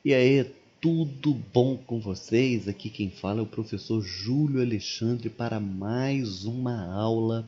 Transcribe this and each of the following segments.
E aí, tudo bom com vocês? Aqui quem fala é o professor Júlio Alexandre para mais uma aula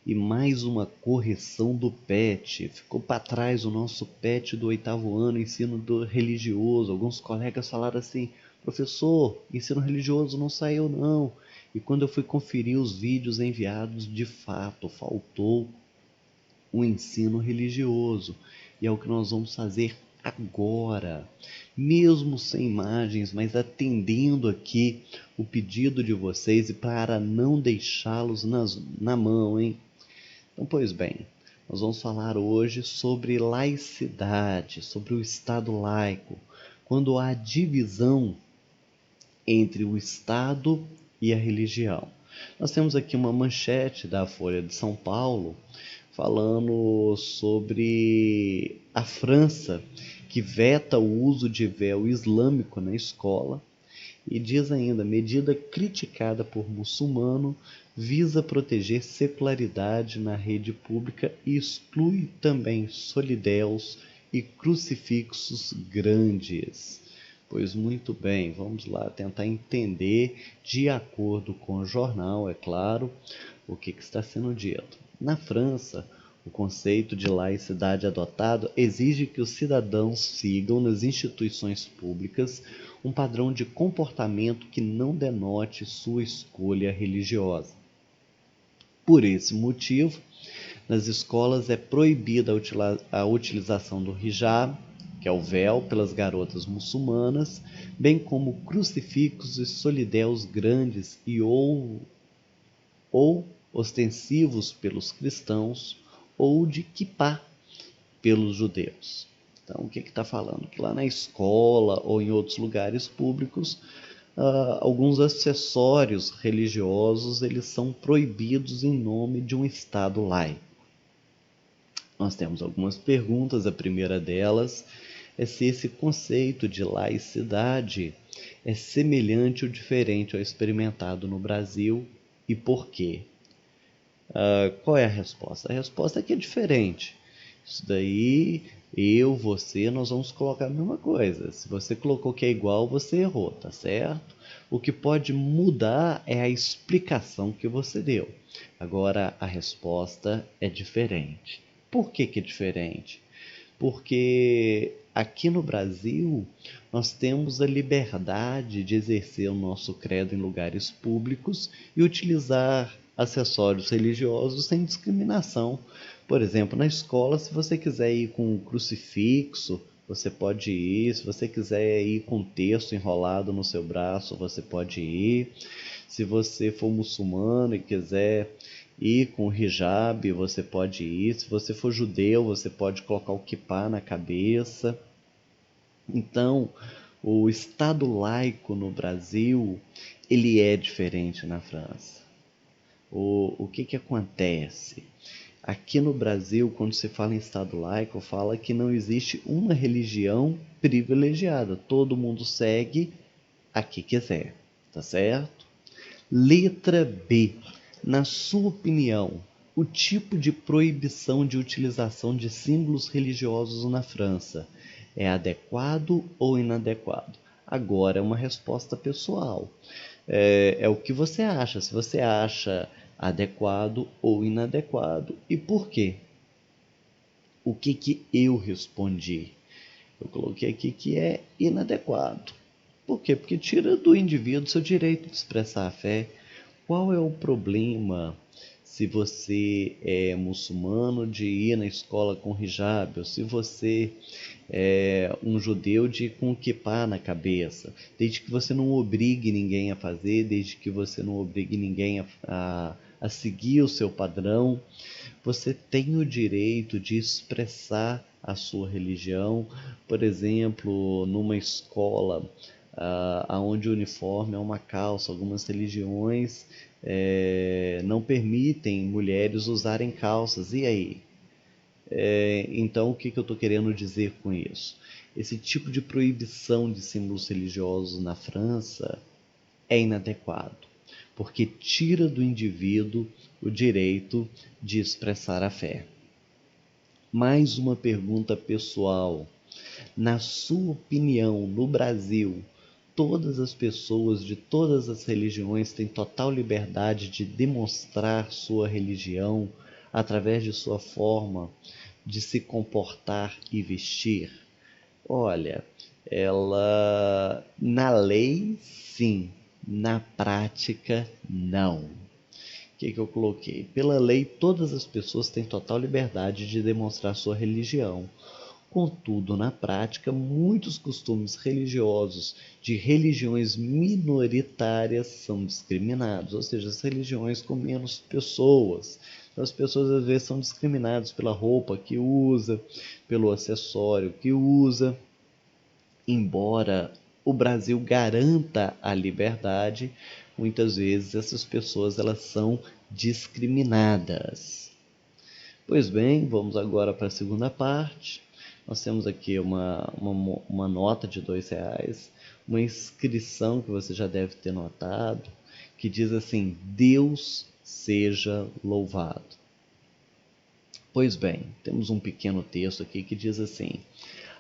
e mais uma correção do PET. Ficou para trás o nosso PET do oitavo ano, ensino religioso. Alguns colegas falaram assim: professor, ensino religioso não saiu não. E quando eu fui conferir os vídeos enviados, de fato, faltou o ensino religioso. E é o que nós vamos fazer agora, mesmo sem imagens, mas atendendo aqui o pedido de vocês e para não deixá-los na mão, hein? Então, pois bem, nós vamos falar hoje sobre laicidade, sobre o Estado laico, quando há divisão entre o Estado e a religião. Nós temos aqui uma manchete da Folha de São Paulo falando sobre a França, que veta o uso de véu islâmico na escola, e diz ainda: medida criticada por muçulmano visa proteger secularidade na rede pública e exclui também solidéus e crucifixos grandes. Pois muito bem, vamos lá tentar entender, de acordo com o jornal, é claro, o que está sendo dito. Na França, o conceito de laicidade adotado exige que os cidadãos sigam nas instituições públicas um padrão de comportamento que não denote sua escolha religiosa. Por esse motivo, nas escolas é proibida a utilização do hijab, que é o véu, pelas garotas muçulmanas, bem como crucifixos e solidéus grandes ou ostensivos pelos cristãos, ou de kippá pelos judeus. Então, o que está falando? Que lá na escola ou em outros lugares públicos, alguns acessórios religiosos eles são proibidos em nome de um Estado laico. Nós temos algumas perguntas. A primeira delas é se esse conceito de laicidade é semelhante ou diferente ao experimentado no Brasil e por quê? Qual é a resposta? A resposta é que é diferente. Isso daí, você, nós vamos colocar a mesma coisa. Se você colocou que é igual, você errou, tá certo? O que pode mudar é a explicação que você deu. Agora, a resposta é diferente. Por que que é diferente? Porque aqui no Brasil nós temos a liberdade de exercer o nosso credo em lugares públicos e utilizar acessórios religiosos sem discriminação. Por exemplo, na escola, se você quiser ir com um crucifixo, você pode ir. Se você quiser ir com um texto enrolado no seu braço, você pode ir. Se você for muçulmano e quiser ir com o hijab, você pode ir. Se você for judeu, você pode colocar o kippá na cabeça. Então, o Estado laico no Brasil, ele é diferente na França. O que que acontece? Aqui no Brasil, quando se fala em Estado laico, fala que não existe uma religião privilegiada. Todo mundo segue a que quiser, tá certo? Letra B. Na sua opinião, o tipo de proibição de utilização de símbolos religiosos na França é adequado ou inadequado? Agora é uma resposta pessoal. É o que você acha. Se você acha adequado ou inadequado e por quê? O que que eu respondi? Eu coloquei aqui que é inadequado. Por quê? Porque tira do indivíduo seu direito de expressar a fé. Qual é o problema se você é muçulmano de ir na escola com hijab, ou se você é um judeu de ir com kippá na cabeça? Desde que você não obrigue ninguém a fazer, desde que você não obrigue ninguém a seguir o seu padrão, você tem o direito de expressar a sua religião. Por exemplo, numa escola onde o uniforme é uma calça, algumas religiões não permitem mulheres usarem calças. E aí? Então, o que que eu estou querendo dizer com isso? Esse tipo de proibição de símbolos religiosos na França é inadequado, porque tira do indivíduo o direito de expressar a fé. Mais uma pergunta pessoal. Na sua opinião, no Brasil, todas as pessoas de todas as religiões têm total liberdade de demonstrar sua religião através de sua forma de se comportar e vestir? Olha, ela na lei sim, na prática não. O que eu coloquei? Pela lei, todas as pessoas têm total liberdade de demonstrar sua religião. Contudo, na prática, muitos costumes religiosos de religiões minoritárias são discriminados, ou seja, as religiões com menos pessoas. Então, as pessoas às vezes são discriminadas pela roupa que usa, pelo acessório que usa. Embora o Brasil garanta a liberdade, muitas vezes essas pessoas elas são discriminadas. Pois bem, vamos agora para a segunda parte. Nós temos aqui uma nota de R$ 2, uma inscrição que você já deve ter notado, que diz assim: Deus seja louvado. Pois bem, temos um pequeno texto aqui que diz assim: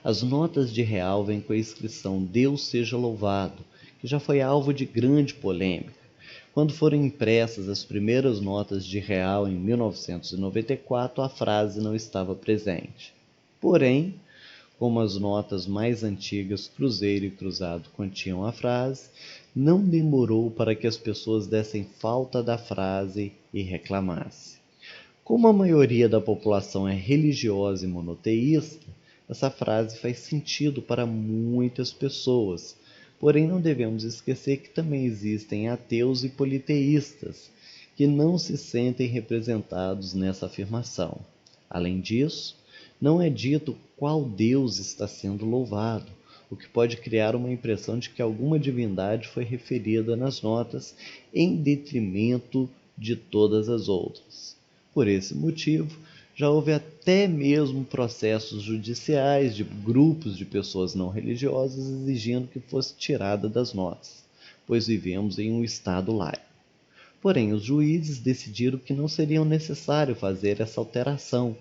as notas de real vêm com a inscrição Deus seja louvado, que já foi alvo de grande polêmica. Quando foram impressas as primeiras notas de real em 1994, a frase não estava presente. Porém, como as notas mais antigas Cruzeiro e Cruzado continham a frase, não demorou para que as pessoas dessem falta da frase e reclamassem. Como a maioria da população é religiosa e monoteísta, essa frase faz sentido para muitas pessoas. Porém, não devemos esquecer que também existem ateus e politeístas, que não se sentem representados nessa afirmação. Além disso, não é dito qual Deus está sendo louvado, o que pode criar uma impressão de que alguma divindade foi referida nas notas em detrimento de todas as outras. Por esse motivo, já houve até mesmo processos judiciais de grupos de pessoas não religiosas exigindo que fosse tirada das notas, pois vivemos em um estado laico. Porém, os juízes decidiram que não seria necessário fazer essa alteração,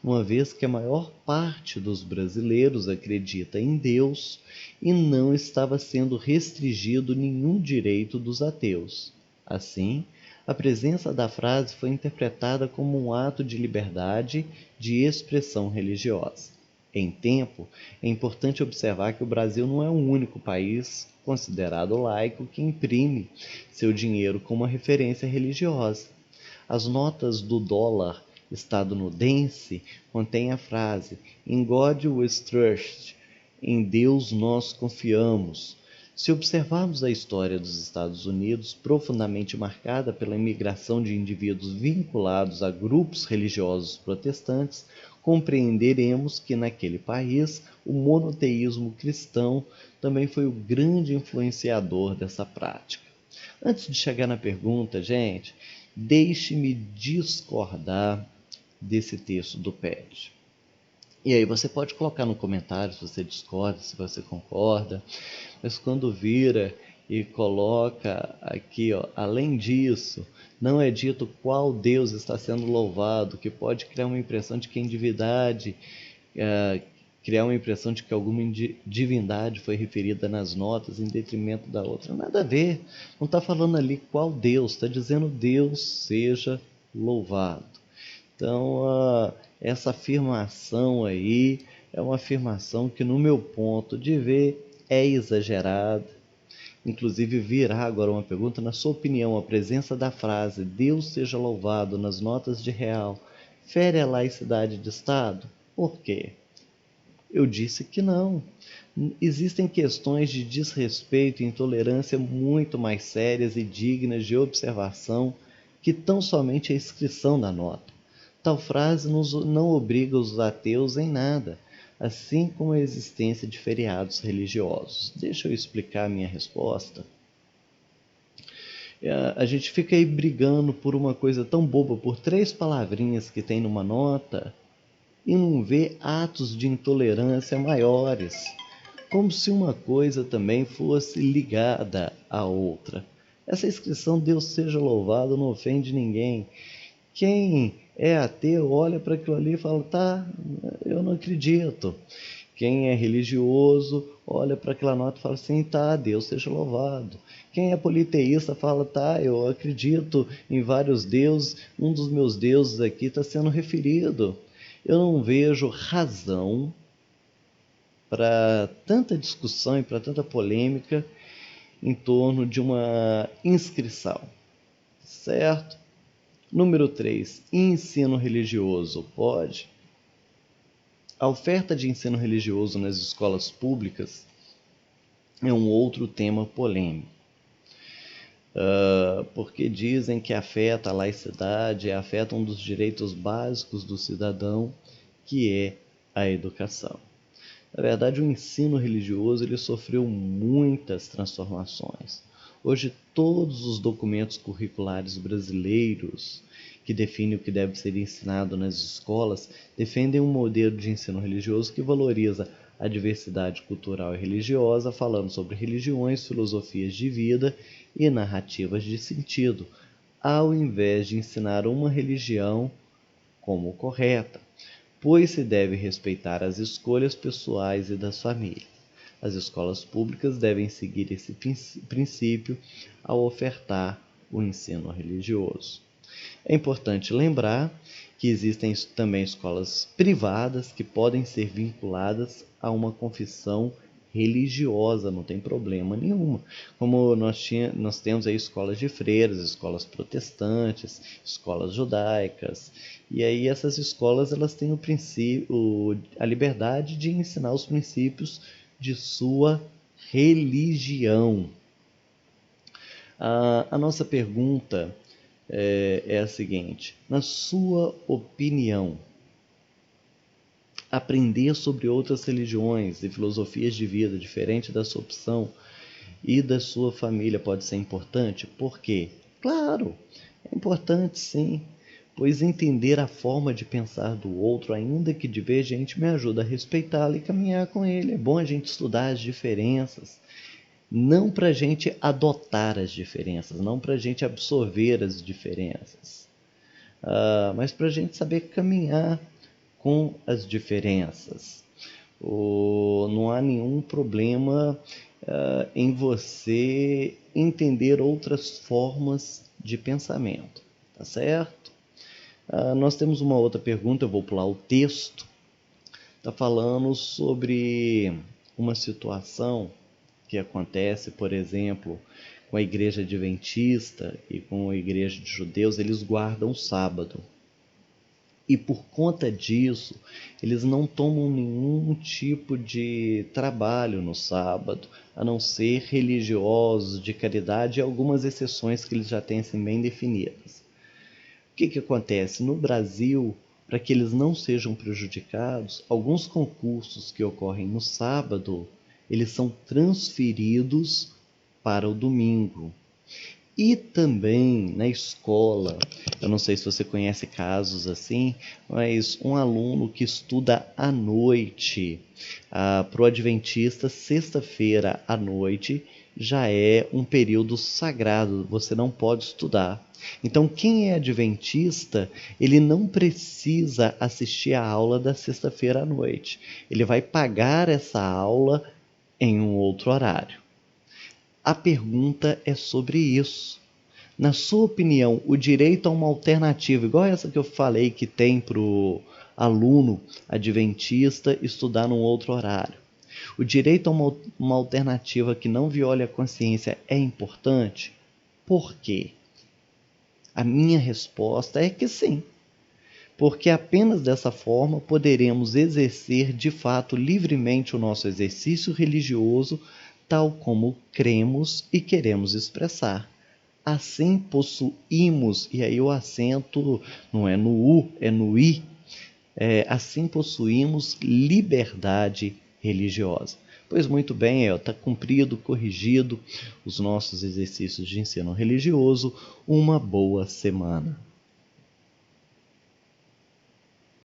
uma vez que a maior parte dos brasileiros acredita em Deus e não estava sendo restringido nenhum direito dos ateus. Assim, a presença da frase foi interpretada como um ato de liberdade de expressão religiosa. Em tempo, é importante observar que o Brasil não é o único país considerado laico que imprime seu dinheiro como uma referência religiosa. As notas do dólar estadunidense contêm a frase "In God we trust", em Deus nós confiamos. Se observarmos a história dos Estados Unidos, profundamente marcada pela imigração de indivíduos vinculados a grupos religiosos protestantes, compreenderemos que naquele país o monoteísmo cristão também foi o grande influenciador dessa prática. Antes de chegar na pergunta, gente, deixe-me discordar desse texto do PET. E aí você pode colocar no comentário se você discorda, se você concorda, mas quando vira e coloca aqui, ó, além disso, não é dito qual Deus está sendo louvado, que pode criar uma impressão de que a divindade, criar uma impressão de que alguma divindade foi referida nas notas em detrimento da outra. Nada a ver, não está falando ali qual Deus, está dizendo Deus seja louvado. Então, essa afirmação aí é uma afirmação que, no meu ponto de ver, é exagerada. Inclusive, virá agora uma pergunta: na sua opinião, a presença da frase Deus seja louvado nas notas de real fere a laicidade de Estado? Por quê? Eu disse que não. Existem questões de desrespeito e intolerância muito mais sérias e dignas de observação que tão somente a inscrição da nota. Tal frase não obriga os ateus em nada, assim como a existência de feriados religiosos. Deixa eu explicar a minha resposta. A gente fica aí brigando por uma coisa tão boba, por 3 palavrinhas que tem numa nota, e não vê atos de intolerância maiores, como se uma coisa também fosse ligada à outra. Essa inscrição Deus seja louvado não ofende ninguém. Quem é ateu olha para aquilo ali e fala: tá, eu não acredito. Quem é religioso olha para aquela nota e fala assim, tá, Deus seja louvado. Quem é politeísta fala, tá, eu acredito em vários deuses, um dos meus deuses aqui está sendo referido. Eu não vejo razão para tanta discussão e para tanta polêmica em torno de uma inscrição, certo? Número 3, ensino religioso. Pode? A oferta de ensino religioso nas escolas públicas é um outro tema polêmico, porque dizem que afeta a laicidade, afeta um dos direitos básicos do cidadão, que é a educação. Na verdade, o ensino religioso ele sofreu muitas transformações. Hoje, todos os documentos curriculares brasileiros que definem o que deve ser ensinado nas escolas defendem um modelo de ensino religioso que valoriza a diversidade cultural e religiosa, falando sobre religiões, filosofias de vida e narrativas de sentido, ao invés de ensinar uma religião como correta, pois se deve respeitar as escolhas pessoais e das famílias. As escolas públicas devem seguir esse princípio ao ofertar o ensino religioso. É importante lembrar que existem também escolas privadas que podem ser vinculadas a uma confissão religiosa, não tem problema nenhum. Como nós temos aí escolas de freiras, escolas protestantes, escolas judaicas, e aí essas escolas elas têm a liberdade de ensinar os princípios de sua religião. A nossa pergunta é a seguinte: na sua opinião, aprender sobre outras religiões e filosofias de vida diferente da sua opção e da sua família pode ser importante? Por quê? Claro, é importante sim, pois entender a forma de pensar do outro, ainda que divergente, me ajuda a respeitá-lo e caminhar com ele. É bom a gente estudar as diferenças, não para a gente adotar as diferenças, não para a gente absorver as diferenças, mas para a gente saber caminhar com as diferenças. Não há nenhum problema em você entender outras formas de pensamento, tá certo? Nós temos uma outra pergunta, eu vou pular o texto, está falando sobre uma situação que acontece, por exemplo, com a igreja adventista e com a igreja de judeus. Eles guardam o sábado. E por conta disso, eles não tomam nenhum tipo de trabalho no sábado, a não ser religiosos, de caridade e algumas exceções que eles já têm assim, bem definidas. O que acontece? No Brasil, para que eles não sejam prejudicados, alguns concursos que ocorrem no sábado, eles são transferidos para o domingo. E também na escola, eu não sei se você conhece casos assim, mas um aluno que estuda à noite, para o adventista, sexta-feira à noite já é um período sagrado, você não pode estudar. Então, quem é adventista, ele não precisa assistir a aula da sexta-feira à noite. Ele vai pagar essa aula em um outro horário. A pergunta é sobre isso. Na sua opinião, o direito a uma alternativa, igual essa que eu falei que tem para o aluno adventista estudar num outro horário, o direito a uma alternativa que não viole a consciência é importante? Por quê? A minha resposta é que sim, porque apenas dessa forma poderemos exercer de fato livremente o nosso exercício religioso, tal como cremos e queremos expressar. Assim possuímos, e aí o acento não é no U, é no I, assim possuímos liberdade religiosa. Pois muito bem, está cumprido, corrigido os nossos exercícios de ensino religioso. Uma boa semana.